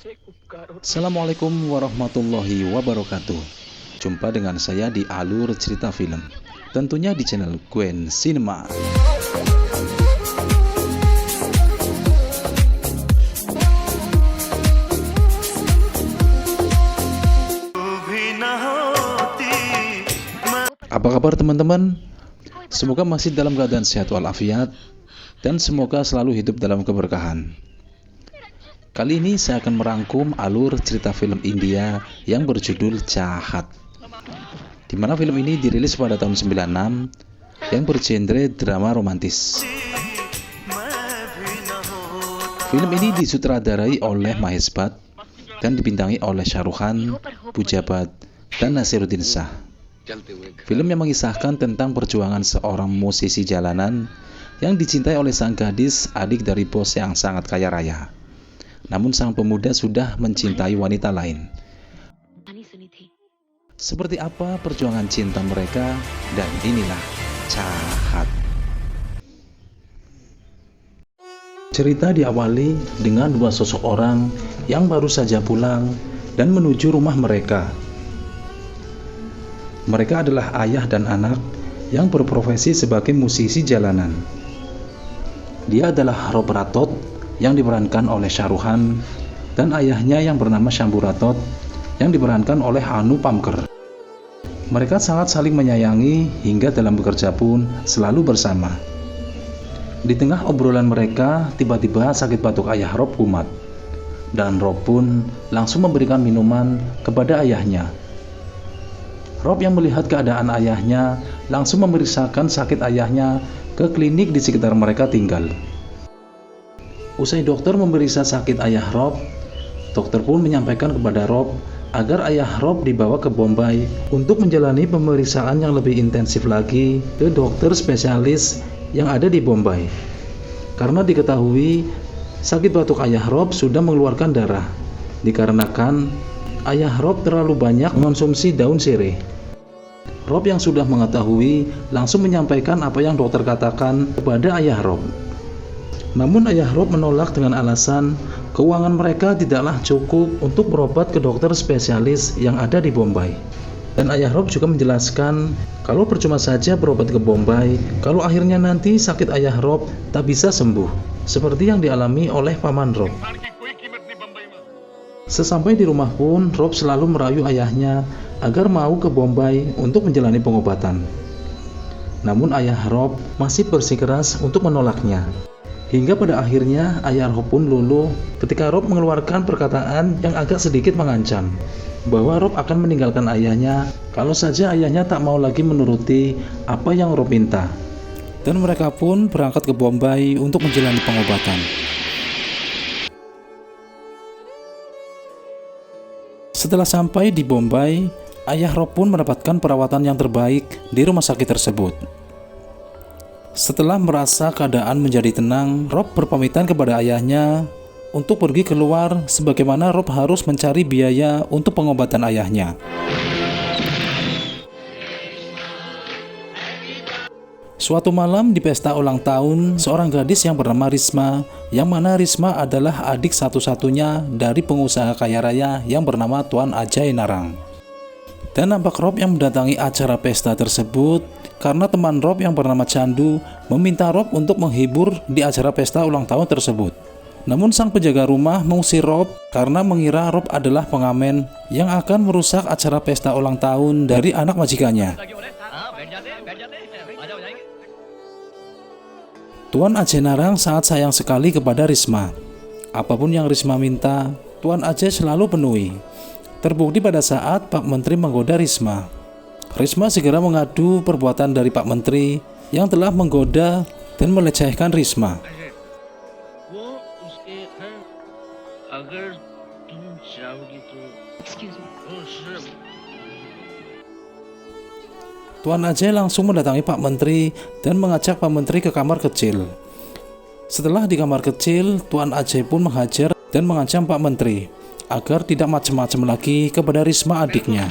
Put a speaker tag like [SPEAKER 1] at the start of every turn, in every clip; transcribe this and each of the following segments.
[SPEAKER 1] Assalamualaikum warahmatullahi wabarakatuh. Jumpa dengan saya di Alur Cerita Film, tentunya di channel Gwen Cinema. Apa kabar teman-teman? Semoga masih dalam keadaan sehat walafiat dan semoga selalu hidup dalam keberkahan. Kali ini saya akan merangkum alur cerita film India yang berjudul Chahat, di mana film ini dirilis pada tahun 96 yang bergenre drama romantis. Film ini disutradarai oleh Mahesh Bhatt dan dibintangi oleh Shah Rukh Khan, Pooja Bhatt, dan Naseeruddin Shah. Film yang mengisahkan tentang perjuangan seorang musisi jalanan yang dicintai oleh sang gadis, adik dari bos yang sangat kaya raya. Namun sang pemuda sudah mencintai wanita lain. Seperti apa perjuangan cinta mereka, dan inilah Chahat. Cerita diawali dengan dua sosok orang yang baru saja pulang dan menuju rumah mereka. Mereka adalah ayah dan anak yang berprofesi sebagai musisi jalanan. Dia adalah Rob Rathod yang diperankan oleh Shah Rukh Khan dan ayahnya yang bernama Shambhu Rathod yang diperankan oleh Anu Pamker. Mereka sangat saling menyayangi hingga dalam bekerja pun selalu bersama. Di tengah obrolan mereka, tiba-tiba sakit batuk ayah Rob kumat, dan Rob pun langsung memberikan minuman kepada ayahnya. Rob yang melihat keadaan ayahnya langsung memeriksakan sakit ayahnya ke klinik di sekitar mereka tinggal. Usai dokter memeriksa sakit ayah Rob, dokter pun menyampaikan kepada Rob agar ayah Rob dibawa ke Bombay untuk menjalani pemeriksaan yang lebih intensif lagi ke dokter spesialis yang ada di Bombay. Karena diketahui sakit batuk ayah Rob sudah mengeluarkan darah, dikarenakan ayah Rob terlalu banyak mengonsumsi daun sirih. Rob yang sudah mengetahui langsung menyampaikan apa yang dokter katakan kepada ayah Rob. Namun ayah Rob menolak dengan alasan keuangan mereka tidaklah cukup untuk berobat ke dokter spesialis yang ada di Bombay. Dan ayah Rob juga menjelaskan kalau percuma saja berobat ke Bombay kalau akhirnya nanti sakit ayah Rob tak bisa sembuh, seperti yang dialami oleh paman Rob. Sesampai di rumah pun Rob selalu merayu ayahnya agar mau ke Bombay untuk menjalani pengobatan. Namun ayah Rob masih bersikeras untuk menolaknya. Hingga pada akhirnya ayah Rob pun luluh ketika Rob mengeluarkan perkataan yang agak sedikit mengancam bahwa Rob akan meninggalkan ayahnya kalau saja ayahnya tak mau lagi menuruti apa yang Rob minta. Dan mereka pun berangkat ke Bombay untuk menjalani pengobatan. Setelah sampai di Bombay, ayah Rob pun mendapatkan perawatan yang terbaik di rumah sakit tersebut. Setelah merasa keadaan menjadi tenang, Rob berpamitan kepada ayahnya untuk pergi keluar sebagaimana Rob harus mencari biaya untuk pengobatan ayahnya. Suatu malam di pesta ulang tahun, seorang gadis yang bernama Risma, yang mana Risma adalah adik satu-satunya dari pengusaha kaya raya yang bernama Tuan Ajay Narang. Dan nampak Rob yang mendatangi acara pesta tersebut karena teman Rob yang bernama Chandu meminta Rob untuk menghibur di acara pesta ulang tahun tersebut. Namun sang penjaga rumah mengusir Rob karena mengira Rob adalah pengamen yang akan merusak acara pesta ulang tahun dari anak majikannya. Tuan Ajay Narang sangat sayang sekali kepada Risma. Apapun yang Risma minta, Tuan Ajay selalu penuhi. Terbukti pada saat Pak Menteri menggoda Risma. Risma segera mengadu perbuatan dari Pak Menteri yang telah menggoda dan melecehkan Risma. Tuan Ajay langsung mendatangi Pak Menteri dan mengajak Pak Menteri ke kamar kecil. Setelah di kamar kecil, Tuan Ajay pun menghajar dan mengancam Pak Menteri agar tidak macam-macam lagi kepada Risma adiknya.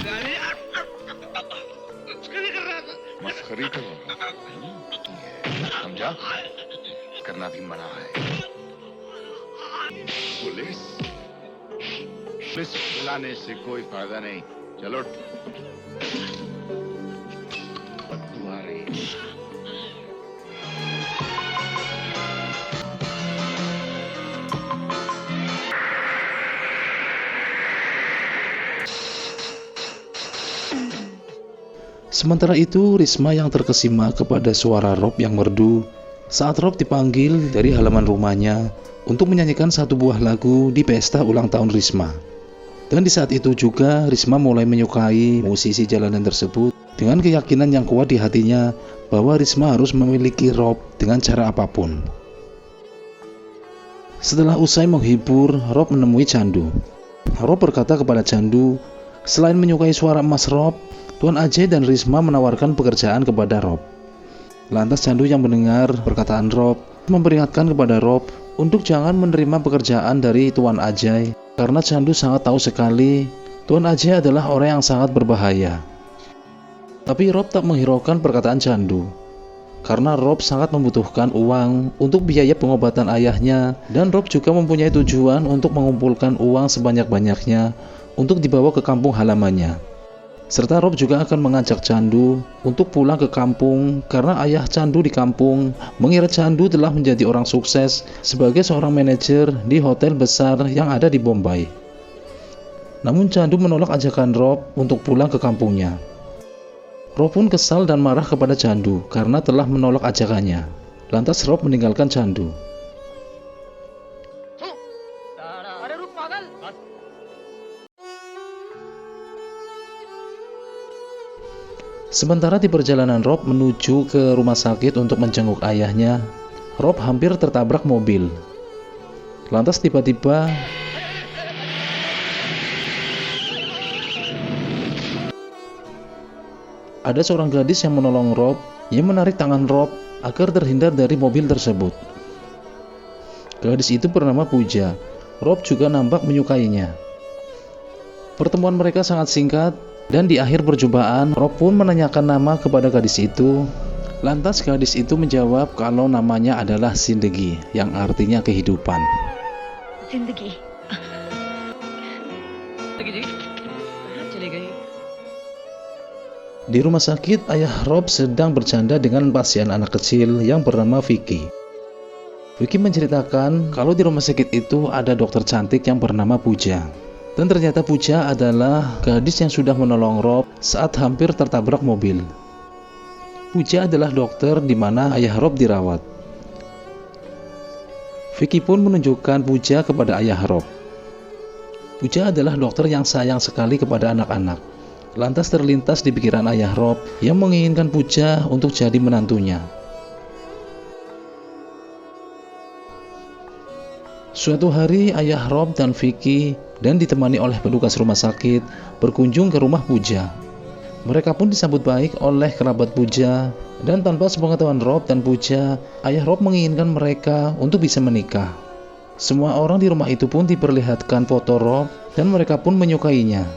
[SPEAKER 2] इस लाने से कोई फायदा नहीं चलो बदबू आ रही है
[SPEAKER 1] Sementara itu, Risma yang terkesima kepada suara Rob yang merdu saat Rob dipanggil dari halaman rumahnya untuk menyanyikan satu buah lagu di pesta ulang tahun Risma. Dan di saat itu juga Risma mulai menyukai musisi jalanan tersebut dengan keyakinan yang kuat di hatinya bahwa Risma harus memiliki Rob dengan cara apapun. Setelah usai menghibur, Rob menemui Candu. Rob berkata kepada Candu, selain menyukai suara emas Rob, Tuan Ajay dan Risma menawarkan pekerjaan kepada Rob. Lantas Candu yang mendengar perkataan Rob memperingatkan kepada Rob untuk jangan menerima pekerjaan dari Tuan Ajay karena Candu sangat tahu sekali Tuan Ajay adalah orang yang sangat berbahaya. Tapi Rob tak menghiraukan perkataan Candu karena Rob sangat membutuhkan uang untuk biaya pengobatan ayahnya dan Rob juga mempunyai tujuan untuk mengumpulkan uang sebanyak-banyaknya untuk dibawa ke kampung halamannya. Serta Rob juga akan mengajak Candu untuk pulang ke kampung karena ayah Candu di kampung mengira Candu telah menjadi orang sukses sebagai seorang manajer di hotel besar yang ada di Bombay. Namun Candu menolak ajakan Rob untuk pulang ke kampungnya. Rob pun kesal dan marah kepada Candu karena telah menolak ajakannya. Lantas Rob meninggalkan Candu. Sementara di perjalanan Rob menuju ke rumah sakit untuk menjenguk ayahnya, Rob hampir tertabrak mobil. Lantas tiba-tiba ada seorang gadis yang menolong Rob, yang menarik tangan Rob agar terhindar dari mobil tersebut. Gadis itu bernama Pooja. Rob juga nampak menyukainya. Pertemuan mereka sangat singkat. Dan di akhir perjumpaan, Rob pun menanyakan nama kepada gadis itu. Lantas gadis itu menjawab kalau namanya adalah Zindagi, yang artinya kehidupan.
[SPEAKER 3] Zindagi.
[SPEAKER 1] Di rumah sakit, ayah Rob sedang bercanda dengan pasien anak kecil yang bernama Vicky. Vicky menceritakan kalau di rumah sakit itu ada dokter cantik yang bernama Pooja. Dan ternyata Pooja adalah gadis yang sudah menolong Rob saat hampir tertabrak mobil. Pooja adalah dokter di mana ayah Rob dirawat. Vicky pun menunjukkan Pooja kepada ayah Rob. Pooja adalah dokter yang sayang sekali kepada anak-anak. Lantas terlintas di pikiran ayah Rob yang menginginkan Pooja untuk jadi menantunya. Suatu hari ayah Rob dan Vicky dan ditemani oleh petugas rumah sakit berkunjung ke rumah Pooja. Mereka pun disambut baik oleh kerabat Pooja dan tanpa sepengetahuan Rob dan Pooja, ayah Rob menginginkan mereka untuk bisa menikah. Semua orang di rumah itu pun diperlihatkan foto Rob dan mereka pun menyukainya.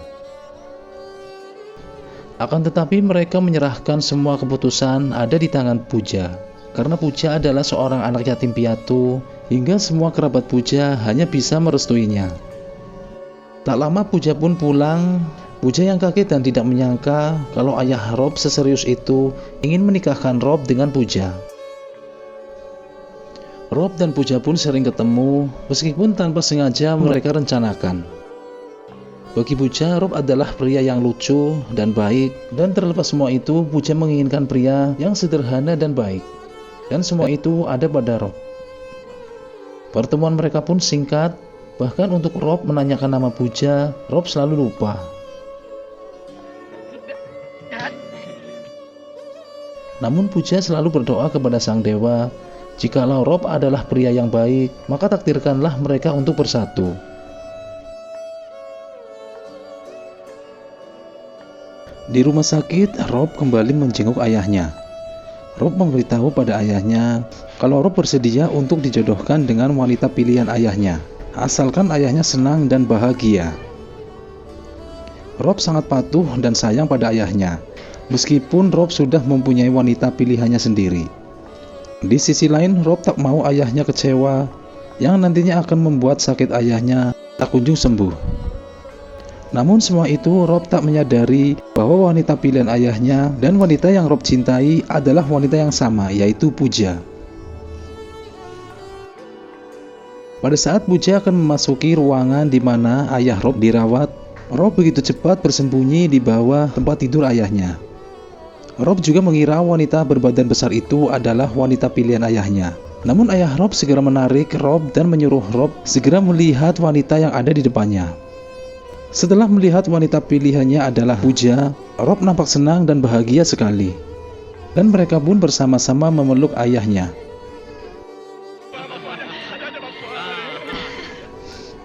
[SPEAKER 1] Akan tetapi mereka menyerahkan semua keputusan ada di tangan Pooja. Karena Pooja adalah seorang anak yatim piatu, hingga semua kerabat Pooja hanya bisa merestuinya. Tak lama Pooja pun pulang. Pooja yang kaget dan tidak menyangka kalau ayah Rob seserius itu ingin menikahkan Rob dengan Pooja. Rob dan Pooja pun sering ketemu, meskipun tanpa sengaja mereka rencanakan. Bagi Pooja, Rob adalah pria yang lucu dan baik, dan terlepas semua itu, Pooja menginginkan pria yang sederhana dan baik. Dan semua itu ada pada Rob. Pertemuan mereka pun singkat. Bahkan untuk Rob menanyakan nama Pooja, Rob selalu lupa. Namun Pooja selalu berdoa kepada sang dewa, jikalau Rob adalah pria yang baik, maka takdirkanlah mereka untuk bersatu. Di rumah sakit, Rob kembali menjenguk ayahnya. Rob memberitahu pada ayahnya kalau Rob bersedia untuk dijodohkan dengan wanita pilihan ayahnya, asalkan ayahnya senang dan bahagia. Rob sangat patuh dan sayang pada ayahnya, meskipun Rob sudah mempunyai wanita pilihannya sendiri. Di sisi lain, Rob tak mau ayahnya kecewa, yang nantinya akan membuat sakit ayahnya tak kunjung sembuh. Namun semua itu Rob tak menyadari bahwa wanita pilihan ayahnya dan wanita yang Rob cintai adalah wanita yang sama, yaitu Pooja. Pada saat Pooja akan memasuki ruangan di mana ayah Rob dirawat, Rob begitu cepat bersembunyi di bawah tempat tidur ayahnya. Rob juga mengira wanita berbadan besar itu adalah wanita pilihan ayahnya. Namun ayah Rob segera menarik Rob dan menyuruh Rob segera melihat wanita yang ada di depannya. Setelah melihat wanita pilihannya adalah Pooja, Rob nampak senang dan bahagia sekali. Dan mereka pun bersama-sama memeluk ayahnya.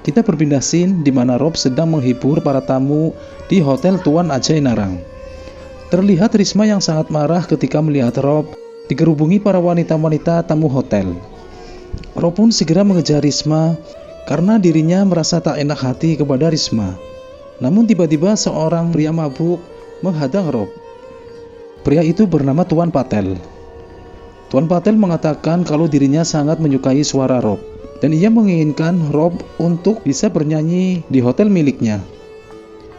[SPEAKER 1] Kita berpindah scene di mana Rob sedang menghibur para tamu di Hotel Tuan Ajay Narang. Terlihat Risma yang sangat marah ketika melihat Rob digerubungi para wanita-wanita tamu hotel. Rob pun segera mengejar Risma karena dirinya merasa tak enak hati kepada Risma. Namun tiba-tiba seorang pria mabuk menghadang Rob. Pria itu bernama Tuan Patel. Tuan Patel mengatakan kalau dirinya sangat menyukai suara Rob dan ia menginginkan Rob untuk bisa bernyanyi di hotel miliknya.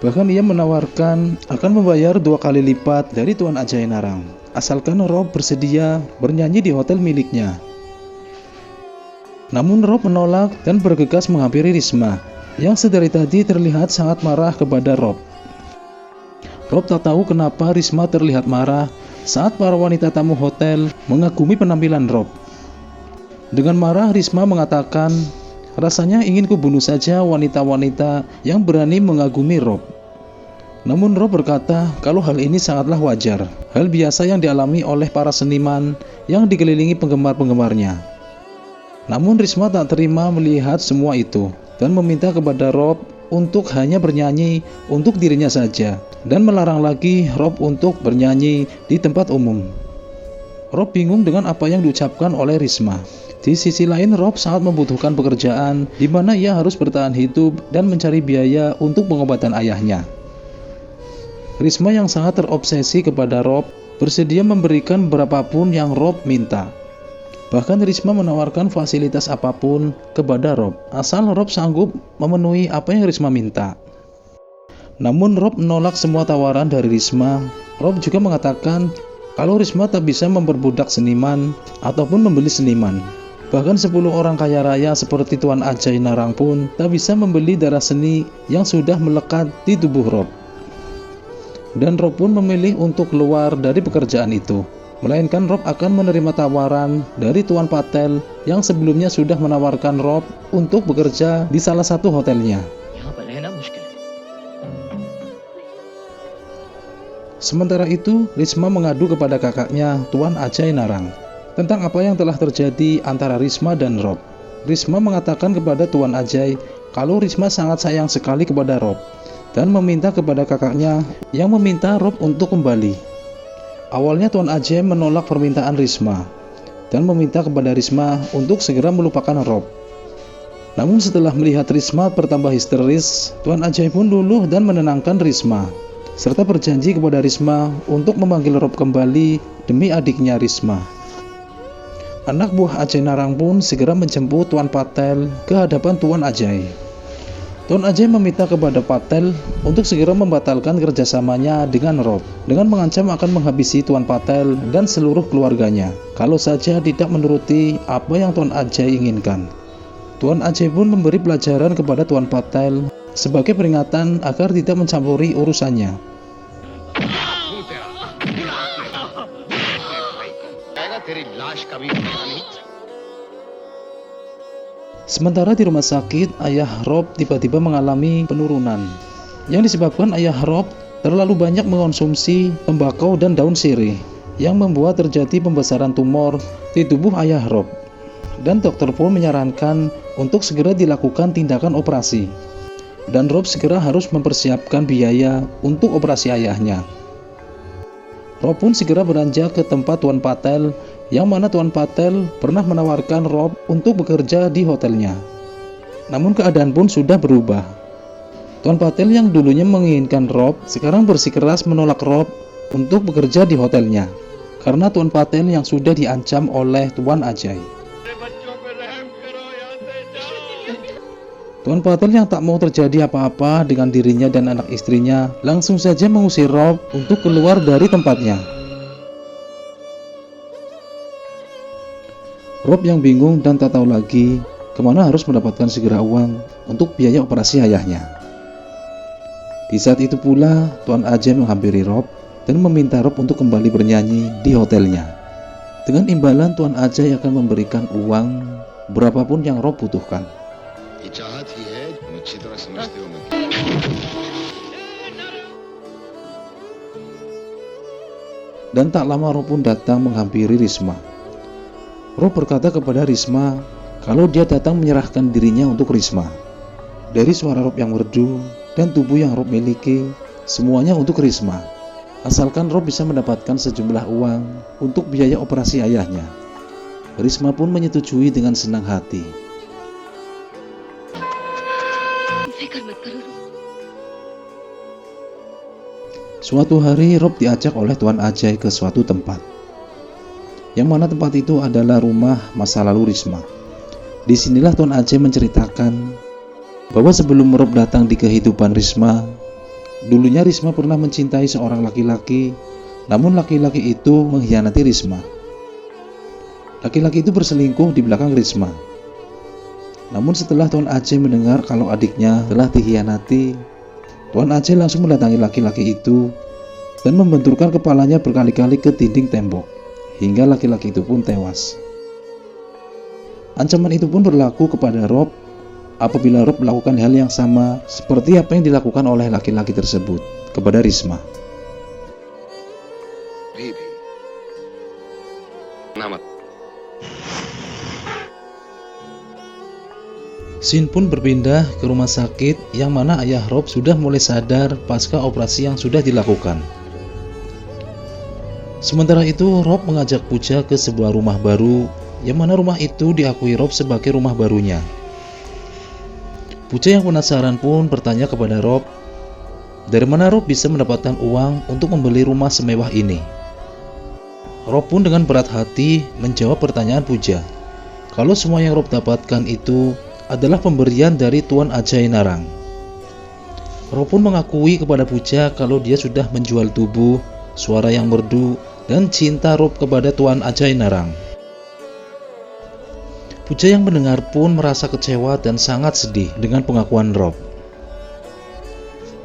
[SPEAKER 1] Bahkan ia menawarkan akan membayar 2 kali lipat dari Tuan Ajay Narang asalkan Rob bersedia bernyanyi di hotel miliknya. Namun Rob menolak dan bergegas menghampiri Risma yang sedari tadi terlihat sangat marah kepada Rob. Rob tak tahu kenapa Risma terlihat marah saat para wanita tamu hotel mengagumi penampilan Rob. Dengan marah Risma mengatakan rasanya ingin kubunuh saja wanita-wanita yang berani mengagumi Rob. Namun Rob berkata kalau hal ini sangatlah wajar, hal biasa yang dialami oleh para seniman yang dikelilingi penggemar-penggemarnya. Namun Risma tak terima melihat semua itu dan meminta kepada Rob untuk hanya bernyanyi untuk dirinya saja dan melarang lagi Rob untuk bernyanyi di tempat umum. Rob bingung dengan apa yang diucapkan oleh Risma. Di sisi lain Rob sangat membutuhkan pekerjaan di mana ia harus bertahan hidup dan mencari biaya untuk pengobatan ayahnya. Risma yang sangat terobsesi kepada Rob bersedia memberikan berapapun yang Rob minta. Bahkan Risma menawarkan fasilitas apapun kepada Rob, asal Rob sanggup memenuhi apa yang Risma minta. Namun Rob menolak semua tawaran dari Risma. Rob juga mengatakan kalau Risma tak bisa memperbudak seniman ataupun membeli seniman. Bahkan 10 orang kaya raya seperti Tuan Ajay Narang pun tak bisa membeli darah seni yang sudah melekat di tubuh Rob. Dan Rob pun memilih untuk keluar dari pekerjaan itu. Melainkan Rob akan menerima tawaran dari Tuan Patel yang sebelumnya sudah menawarkan Rob untuk bekerja di salah satu hotelnya. Sementara itu, Risma mengadu kepada kakaknya Tuan Ajay Narang tentang apa yang telah terjadi antara Risma dan Rob. Risma mengatakan kepada Tuan Ajay kalau Risma sangat sayang sekali kepada Rob dan meminta kepada kakaknya yang meminta Rob untuk kembali. Awalnya Tuan Ajay menolak permintaan Risma dan meminta kepada Risma untuk segera melupakan Rob. Namun setelah melihat Risma bertambah histeris, Tuan Ajay pun luluh dan menenangkan Risma, serta berjanji kepada Risma untuk memanggil Rob kembali demi adiknya Risma. Anak buah Ajay Narang pun segera menjemput Tuan Patel ke hadapan Tuan Ajay. Tuan Ajay meminta kepada Patel untuk segera membatalkan kerjasamanya dengan Rob dengan mengancam akan menghabisi Tuan Patel dan seluruh keluarganya kalau saja tidak menuruti apa yang Tuan Ajay inginkan. Tuan Ajay pun memberi pelajaran kepada Tuan Patel sebagai peringatan agar tidak mencampuri urusannya. Sementara di rumah sakit, ayah Rob tiba-tiba mengalami penurunan yang disebabkan ayah Rob terlalu banyak mengonsumsi tembakau dan daun sirih yang membuat terjadi pembesaran tumor di tubuh ayah Rob. Dan dokter pun menyarankan untuk segera dilakukan tindakan operasi. Dan Rob segera harus mempersiapkan biaya untuk operasi ayahnya. Rob pun segera beranjak ke tempat Tuan Patel yang mana Tuan Patel pernah menawarkan Rob untuk bekerja di hotelnya. Namun keadaan pun sudah berubah. Tuan Patel yang dulunya menginginkan Rob sekarang bersikeras menolak Rob untuk bekerja di hotelnya karena Tuan Patel yang sudah diancam oleh Tuan Ajay. Tuan Patel yang tak mau terjadi apa-apa dengan dirinya dan anak istrinya langsung saja mengusir Rob untuk keluar dari tempatnya. Rob yang bingung dan tak tahu lagi kemana harus mendapatkan segera uang untuk biaya operasi ayahnya. Di saat itu pula Tuan Ajay menghampiri Rob dan meminta Rob untuk kembali bernyanyi di hotelnya. Dengan imbalan Tuan Ajay akan memberikan uang berapapun yang Rob butuhkan.
[SPEAKER 2] ये चाहत ही है तुम अच्छी तरह समझते हो मुझे।
[SPEAKER 1] Dan tak lama Rob pun datang menghampiri Risma. Rob berkata kepada Risma kalau dia datang menyerahkan dirinya untuk Risma. Dari suara Rob yang merdu dan tubuh yang Rob miliki, semuanya untuk Risma. Asalkan Rob bisa mendapatkan sejumlah uang untuk biaya operasi ayahnya. Risma pun menyetujui dengan senang hati.
[SPEAKER 3] फिक्र मत करो।
[SPEAKER 1] Suatu hari Rob diajak oleh Tuan Ajay ke suatu tempat, yang mana tempat itu adalah rumah masa lalu Risma. Disinilah Tuan Ajay menceritakan bahwa sebelum Rob datang di kehidupan Risma, dulunya Risma pernah mencintai seorang laki-laki, namun laki-laki itu mengkhianati Risma. Laki-laki itu berselingkuh di belakang Risma. Namun setelah Tuan Ajay mendengar kalau adiknya telah dikhianati, Tuan Ajay langsung mendatangi laki-laki itu dan membenturkan kepalanya berkali-kali ke dinding tembok, hingga laki-laki itu pun tewas. Ancaman itu pun berlaku kepada Rob apabila Rob melakukan hal yang sama seperti apa yang dilakukan oleh laki-laki tersebut kepada Risma.
[SPEAKER 2] Bibi. Namat.
[SPEAKER 1] Scene pun berpindah ke rumah sakit yang mana ayah Rob sudah mulai sadar pasca operasi yang sudah dilakukan. Sementara itu Rob mengajak Pooja ke sebuah rumah baru yang mana rumah itu diakui Rob sebagai rumah barunya. Pooja yang penasaran pun bertanya kepada Rob, dari mana Rob bisa mendapatkan uang untuk membeli rumah semewah ini. Rob pun dengan berat hati menjawab pertanyaan Pooja, kalau semua yang Rob dapatkan itu adalah pemberian dari Tuan Ajay Narang. Rob pun mengakui kepada Pooja kalau dia sudah menjual tubuh, suara yang merdu, dan cinta Rob kepada Tuan Ajay Narang. Pooja yang mendengar pun merasa kecewa dan sangat sedih dengan pengakuan Rob.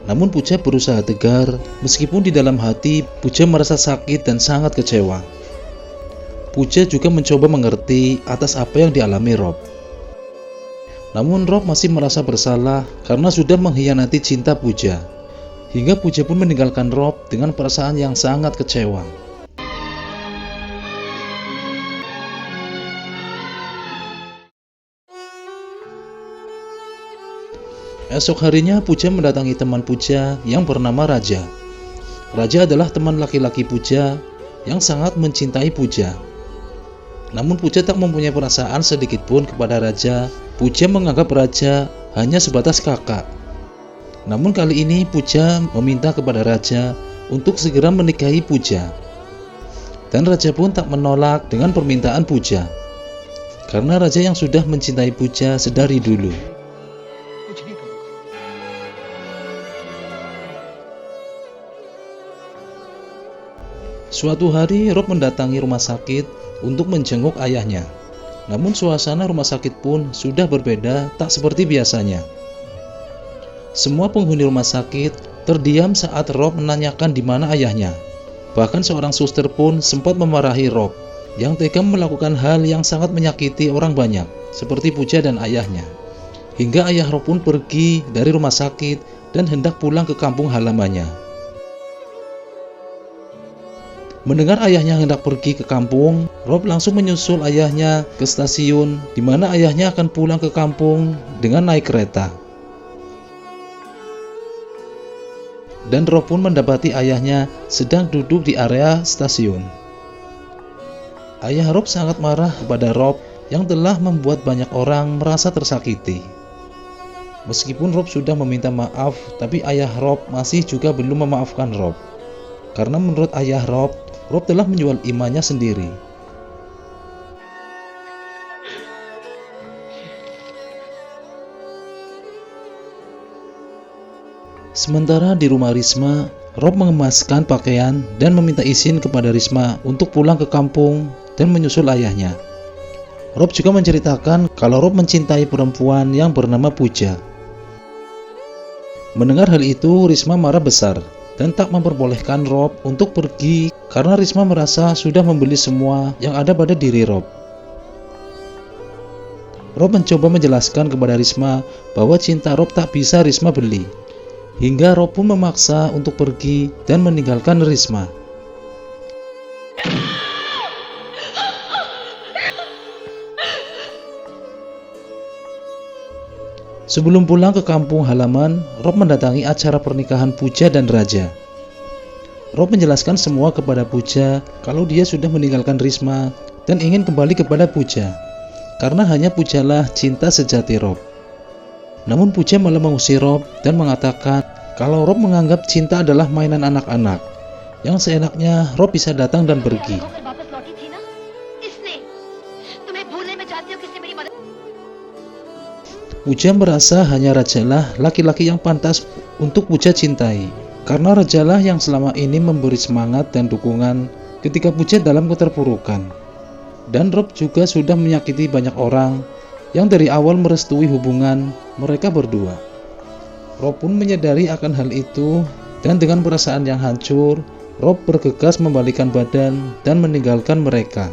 [SPEAKER 1] Namun Pooja berusaha tegar, meskipun di dalam hati Pooja merasa sakit dan sangat kecewa. Pooja juga mencoba mengerti atas apa yang dialami Rob. Namun Rob masih merasa bersalah karena sudah mengkhianati cinta Pooja, hingga Pooja pun meninggalkan Rob dengan perasaan yang sangat kecewa. Esok harinya Pooja mendatangi teman Pooja yang bernama Raja. Raja adalah teman laki-laki Pooja yang sangat mencintai Pooja. Namun Pooja tak mempunyai perasaan sedikit pun kepada Raja. Pooja menganggap Raja hanya sebatas kakak. Namun kali ini Pooja meminta kepada Raja untuk segera menikahi Pooja. Dan Raja pun tak menolak dengan permintaan Pooja, karena Raja yang sudah mencintai Pooja sedari dulu. Suatu hari Rob mendatangi rumah sakit untuk menjenguk ayahnya. Namun suasana rumah sakit pun sudah berbeda, tak seperti biasanya. Semua penghuni rumah sakit terdiam saat Rob menanyakan di mana ayahnya. Bahkan seorang suster pun sempat memarahi Rob yang tega melakukan hal yang sangat menyakiti orang banyak, seperti Pooja dan ayahnya. Hingga ayah Rob pun pergi dari rumah sakit dan hendak pulang ke kampung halamannya. Mendengar ayahnya hendak pergi ke kampung, Rob langsung menyusul ayahnya ke stasiun, di mana ayahnya akan pulang ke kampung dengan naik kereta. Dan Rob pun mendapati ayahnya sedang duduk di area stasiun. Ayah Rob sangat marah kepada Rob yang telah membuat banyak orang merasa tersakiti. Meskipun Rob sudah meminta maaf, tapi ayah Rob masih juga belum memaafkan Rob. Karena menurut ayah Rob telah menjual imannya sendiri. Sementara di rumah Risma, Rob mengemaskan pakaian dan meminta izin kepada Risma untuk pulang ke kampung dan menyusul ayahnya. Rob juga menceritakan kalau Rob mencintai perempuan yang bernama Pooja. Mendengar hal itu, Risma marah besar dan tak memperbolehkan Rob untuk pergi karena Risma merasa sudah membeli semua yang ada pada diri Rob. Rob mencoba menjelaskan kepada Risma bahwa cinta Rob tak bisa Risma beli. Hingga Rob pun memaksa untuk pergi dan meninggalkan Risma. Sebelum pulang ke kampung halaman, Rob mendatangi acara pernikahan Pooja dan Raja. Rob menjelaskan semua kepada Pooja kalau dia sudah meninggalkan Risma dan ingin kembali kepada Pooja, karena hanya Poojalah cinta sejati Rob. Namun Pooja malah mengusir Rob dan mengatakan kalau Rob menganggap cinta adalah mainan anak-anak, yang seenaknya Rob bisa datang dan pergi. Pooja merasa hanya Rajalah laki-laki yang pantas untuk Pooja cintai, karena Rajalah yang selama ini memberi semangat dan dukungan ketika Pooja dalam keterpurukan. Dan Rob juga sudah menyakiti banyak orang yang dari awal merestui hubungan mereka berdua. Rob pun menyadari akan hal itu dan dengan perasaan yang hancur, Rob bergegas membalikan badan dan meninggalkan mereka.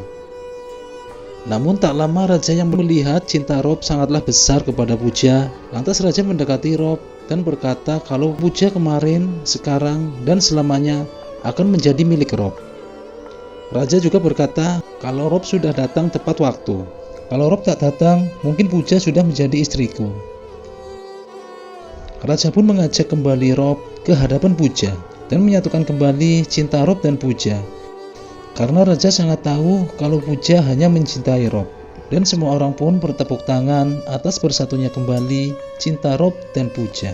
[SPEAKER 1] Namun tak lama Raja yang melihat cinta Rob sangatlah besar kepada Pooja, lantas Raja mendekati Rob dan berkata kalau Pooja kemarin, sekarang, dan selamanya akan menjadi milik Rob. Raja juga berkata kalau Rob sudah datang tepat waktu. Kalau Rob tak datang, mungkin Pooja sudah menjadi istriku. Raja pun mengajak kembali Rob ke hadapan Pooja dan menyatukan kembali cinta Rob dan Pooja. Karena Raja sangat tahu kalau Pooja hanya mencintai Rob, dan semua orang pun bertepuk tangan atas bersatunya kembali cinta Rob dan Pooja.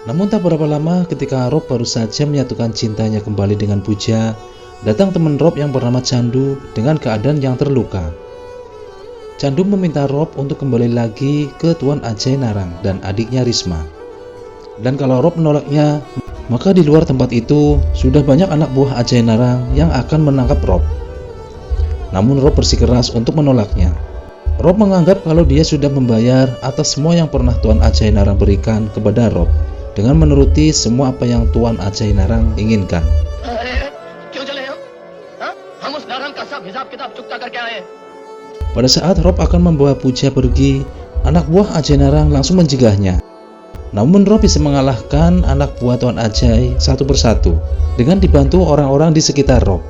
[SPEAKER 1] Namun tak berapa lama ketika Rob baru saja menyatukan cintanya kembali dengan Pooja, datang teman Rob yang bernama Chandu dengan keadaan yang terluka. Chandu meminta Rob untuk kembali lagi ke Tuan Ajay Narang dan adiknya Risma. Dan kalau Rob menolaknya, maka di luar tempat itu sudah banyak anak buah Ajay Narang yang akan menangkap Rob. Namun Rob bersikeras untuk menolaknya. Rob menganggap kalau dia sudah membayar atas semua yang pernah Tuan Ajay Narang berikan kepada Rob, dengan menuruti semua apa yang Tuan Ajay Narang inginkan. Pada saat Rob akan membawa Pooja pergi, anak buah Ajay Narang langsung mencegahnya. Namun Rob bisa mengalahkan anak buah Tuan Ajay satu persatu dengan dibantu orang-orang di sekitar Rob.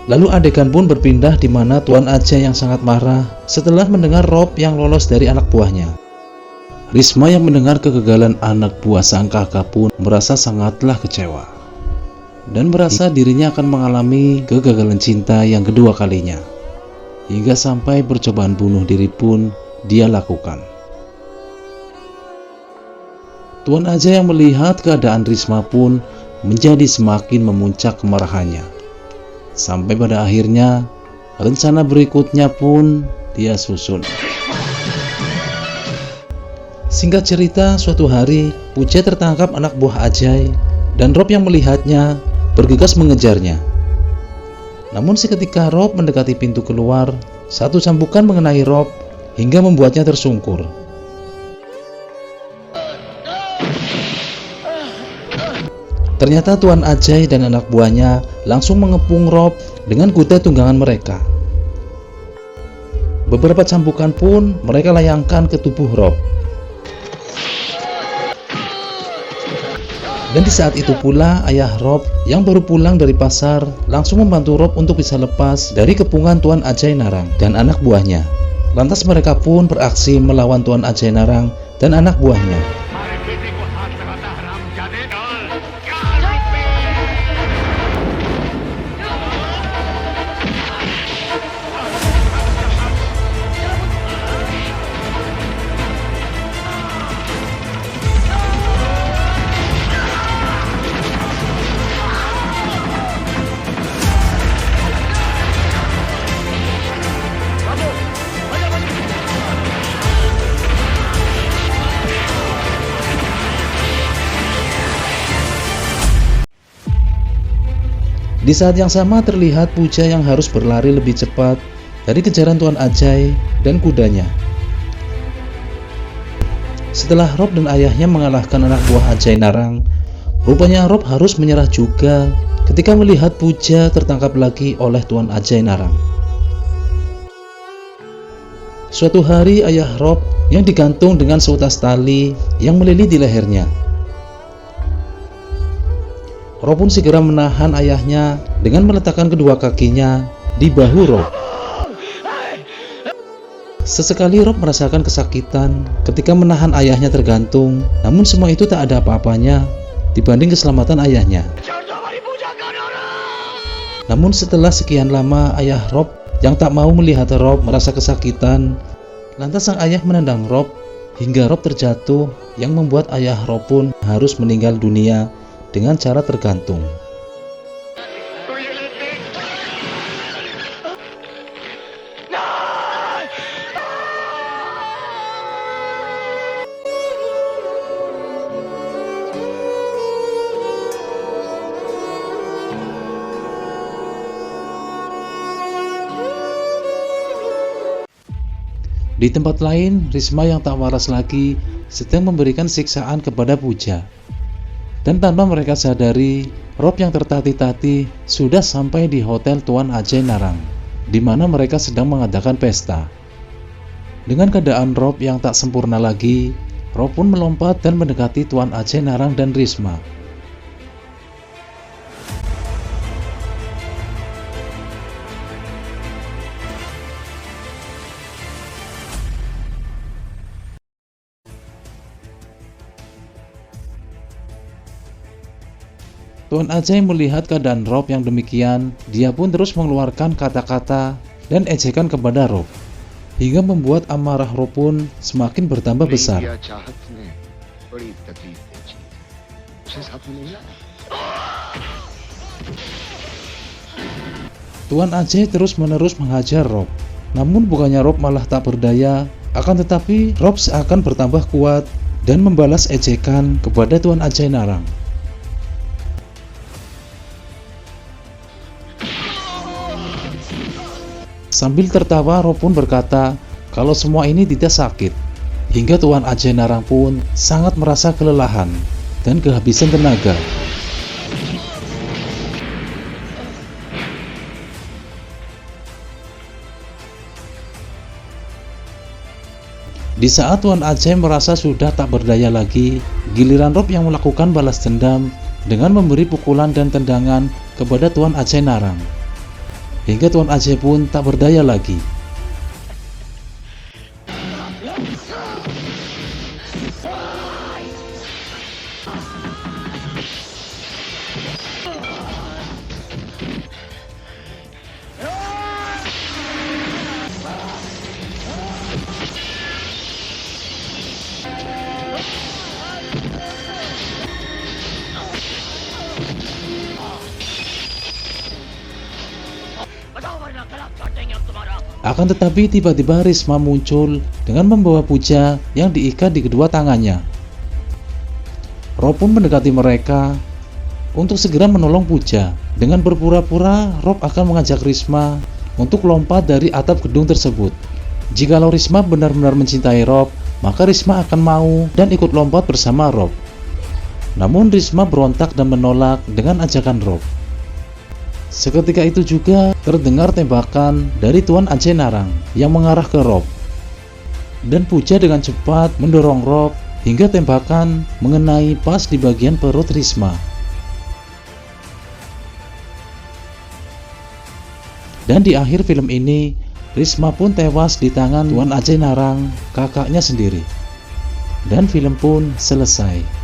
[SPEAKER 1] Lalu adegan pun berpindah di mana Tuan Ajay yang sangat marah setelah mendengar Rob yang lolos dari anak buahnya. Risma yang mendengar kegagalan anak buah sang kakak pun merasa sangatlah kecewa dan merasa dirinya akan mengalami kegagalan cinta yang kedua kalinya, hingga sampai percobaan bunuh diri pun dia lakukan. Tuan Ajay yang melihat keadaan Risma pun menjadi semakin memuncak kemarahannya. Sampai pada akhirnya, rencana berikutnya pun dia susun. Singkat cerita, suatu hari, Pooja tertangkap anak buah Ajay, dan Rob yang melihatnya bergegas mengejarnya. Namun seketika Rob mendekati pintu keluar, satu cambukan mengenai Rob hingga membuatnya tersungkur. Ternyata Tuan Ajay dan anak buahnya langsung mengepung Rob dengan kuda tunggangan mereka. Beberapa cambukan pun mereka layangkan ke tubuh Rob. Dan di saat itu pula ayah Rob yang baru pulang dari pasar langsung membantu Rob untuk bisa lepas dari kepungan Tuan Ajay Narang dan anak buahnya. Lantas mereka pun beraksi melawan Tuan Ajay Narang dan anak buahnya. Di saat yang sama terlihat Puja yang harus berlari lebih cepat dari kejaran Tuan Ajai dan kudanya. Setelah Rob dan ayahnya mengalahkan anak buah Ajai Narang, rupanya Rob harus menyerah juga ketika melihat Puja tertangkap lagi oleh Tuan Ajai Narang. Suatu hari ayah Rob yang digantung dengan seutas tali yang melilit di lehernya. Rob pun segera menahan ayahnya dengan meletakkan kedua kakinya di bahu Rob. Sesekali Rob merasakan kesakitan ketika menahan ayahnya tergantung, namun semua itu tak ada apa-apanya dibanding keselamatan ayahnya. Namun setelah sekian lama ayah Rob yang tak mau melihat Rob merasa kesakitan, lantas sang ayah menendang Rob hingga Rob terjatuh yang membuat ayah Rob pun harus meninggal dunia dengan cara tergantung. Di tempat lain, Risma yang tak waras lagi sedang memberikan siksaan kepada Puja. Dan tanpa mereka sadari, Rob yang tertatih-tatih sudah sampai di hotel Tuan Ajai Narang, di mana mereka sedang mengadakan pesta. Dengan keadaan Rob yang tak sempurna lagi, Rob pun melompat dan mendekati Tuan Ajai Narang dan Risma. Tuan Ajai melihat keadaan Rob yang demikian, dia pun terus mengeluarkan kata-kata dan ejekan kepada Rob, hingga membuat amarah Rob pun semakin bertambah besar. Tuan Ajai terus-menerus menghajar Rob, namun bukannya Rob malah tak berdaya, akan tetapi Rob seakan bertambah kuat dan membalas ejekan kepada Tuan Ajai Narang. Sambil tertawa, Rob pun berkata kalau semua ini tidak sakit, hingga Tuan Ajai Narang pun sangat merasa kelelahan dan kehabisan tenaga. Di saat Tuan Ajai merasa sudah tak berdaya lagi, giliran Rob yang melakukan balas dendam dengan memberi pukulan dan tendangan kepada Tuan Ajai Narang, hingga Tuan Ajai pun tak berdaya lagi. Akan tetapi tiba-tiba Risma muncul dengan membawa Puja yang diikat di kedua tangannya. Rob pun mendekati mereka untuk segera menolong Puja. Dengan berpura-pura, Rob akan mengajak Risma untuk lompat dari atap gedung tersebut. Jikalau Risma benar-benar mencintai Rob, maka Risma akan mau dan ikut lompat bersama Rob. Namun Risma berontak dan menolak dengan ajakan Rob. Seketika itu juga terdengar tembakan dari Tuan Ajai Narang yang mengarah ke Rob, dan Puja dengan cepat mendorong Rob hingga tembakan mengenai pas di bagian perut Risma. Dan di akhir film ini, Risma pun tewas di tangan Tuan Ajai Narang, kakaknya sendiri. Dan film pun selesai.